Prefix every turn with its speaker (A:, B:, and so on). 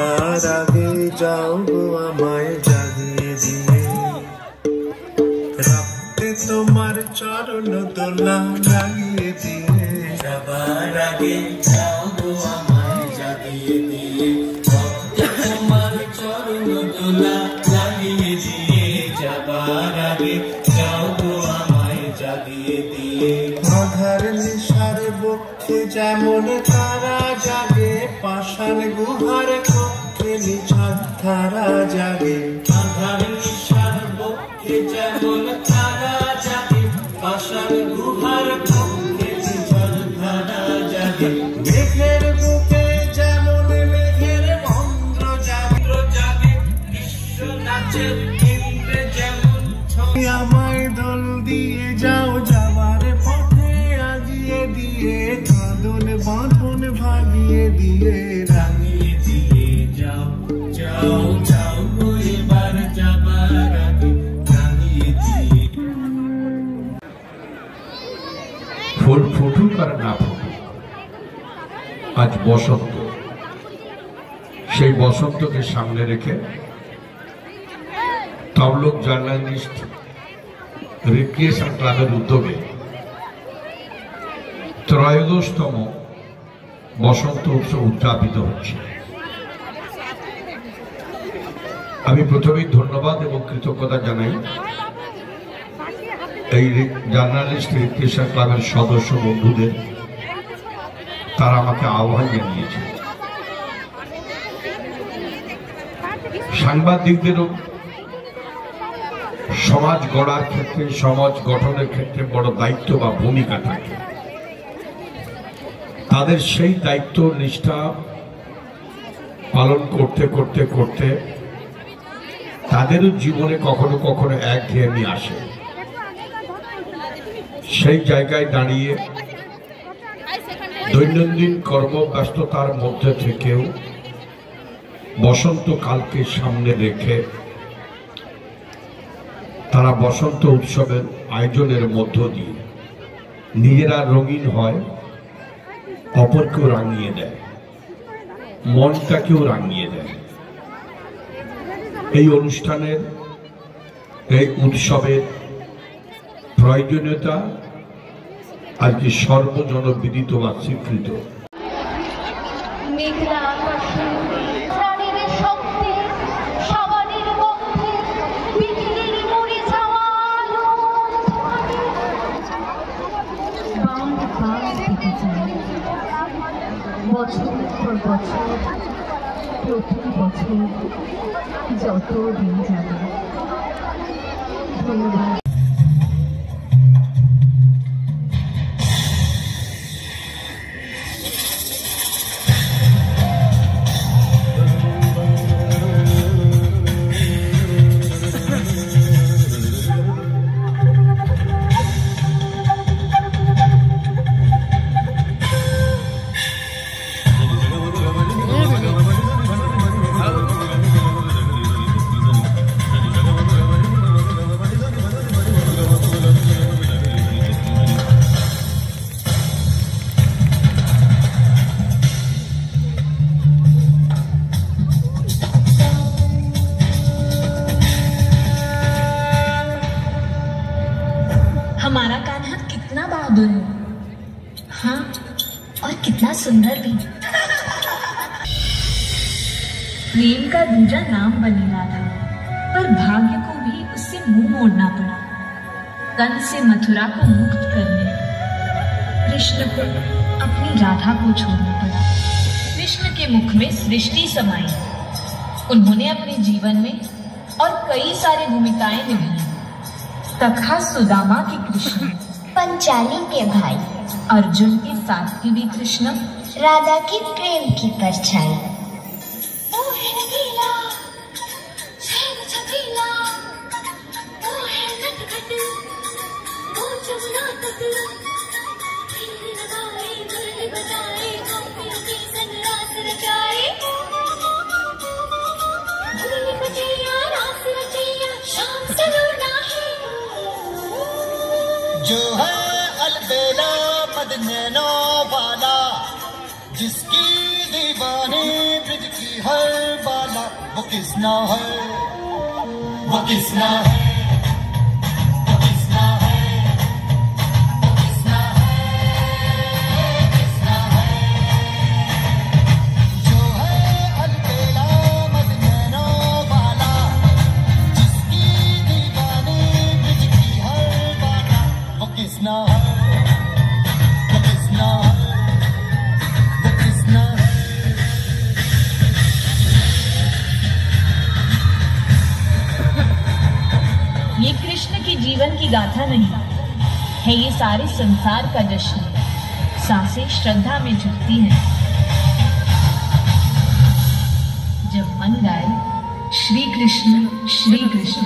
A: যাবার আগে যাও গো আমায় জাগিয়ে দিয়ে, রাখতে তোমার চরণ দোলা লাগিয়ে দিয়ে। যাবার আগে যাও গো আমায় জাগিয়ে দিয়ে, রাখতে তোমার চরণ দোলা লাগিয়ে দিয়ে। যাবার আগে যাও গো আমায় জাগিয়ে দিয়ে। আধার নিশার বক্ষে যেমন তারা জাগে, পাষাণ গুহার কক্ষে নিঝাদ ধারা জাগে। আধার নিশার বক্ষে যেমন তারা জাগে, পাষাণ গুহার কক্ষে নিঝাদ ধারা জাগে। মেঘের বুকে যেমন মেঘের মন্ত্র জাগে, বিশ্ব নাচে ইন্দ্রে যেমন ছবি। আমায় দোল দিয়ে যাও যাবার পথে আগিয়ে দিয়ে, কাঁদন বাঁধন ভাগিয়ে দিয়ে, রাঙিয়ে দিয়ে। যাও যাও যাও গো এবার যাবার আগে রাঙিয়ে দিয়ে।
B: ফুল ফুটুক আর না ফুটুক, আজ বসন্ত। সেই বসন্তকে সামনে রেখে তমলুক জার্নালিস্ট রিক্রিয়েশন ক্লাবের উদ্যোগে ত্রয়োদশতম বসন্ত উৎসব উদযাপিত হচ্ছে। আমি প্রথমেই ধন্যবাদ এবং কৃতজ্ঞতা জানাই এই জার্নালিস্ট রিক্রিয়েশন ক্লাবের সদস্য বন্ধুদের, তারা আমাকে আহ্বান জানিয়েছে। সাংবাদিকদেরও সমাজ গড়ার ক্ষেত্রে, সমাজ গঠনের ক্ষেত্রে বড় দায়িত্ব বা ভূমিকা থাকে। তাদের সেই দায়িত্ব নিষ্ঠা পালন করতে করতে করতে তাদেরও জীবনে কখনো কখনো একঘেয়েমি আসে। সেই জায়গায় দাঁড়িয়ে দৈনন্দিন কর্মব্যস্ততার মধ্যে থেকেও বসন্তকালকে সামনে রেখে তারা বসন্ত উৎসবের আয়োজনের মধ্য দিয়ে নিজেরা রঙিন হয়, অপরকেও রাঙিয়ে দেয়, মনটাকেও রাঙিয়ে দেয়। এই অনুষ্ঠানের, এই উৎসবের প্রয়োজনীয়তা আজকে সর্বজনবিদিত বা স্বীকৃত।
C: বছর পর বছর, প্রতি বছর যত দিন যাবে। ধন্যবাদ।
D: हमारा कान्हा कितना बहादुर है, हाँ, और कितना सुंदर भी। प्रेम का दूजा नाम बनेगा था, पर भाग्य को भी उससे मुंह मोड़ना पड़ा। कंस से मथुरा को मुक्त करने कृष्ण को अपनी राधा को छोड़ना पड़ा। कृष्ण के मुख में सृष्टि समाई, उन्होंने अपने जीवन में और कई सारी भूमिकाएं निभाई। तथा सुदामा के कृष्ण,
E: पंचाली के भाई,
D: अर्जुन के साथी भी कृष्ण,
E: राधा की प्रेम की परछाई।
F: जो है अलबेला मदनैनो वाला, जिसकी दीवानी ब्रिज की हर किसना है, वो किसना है, वो किसना है, वो किसना है, किसना है, जो है अलबेला मदनों वाला, जिसकी दीवानी ब्रिज की हर बाला, वो किसना है, वो किसना है, वो किसना है।
D: ये कृष्ण की जीवन की गाथा नहीं है, ये सारे संसार का जश्न। सांसें श्रद्धा में झुकती हैं जब मन गाए श्री कृष्ण श्री कृष्ण।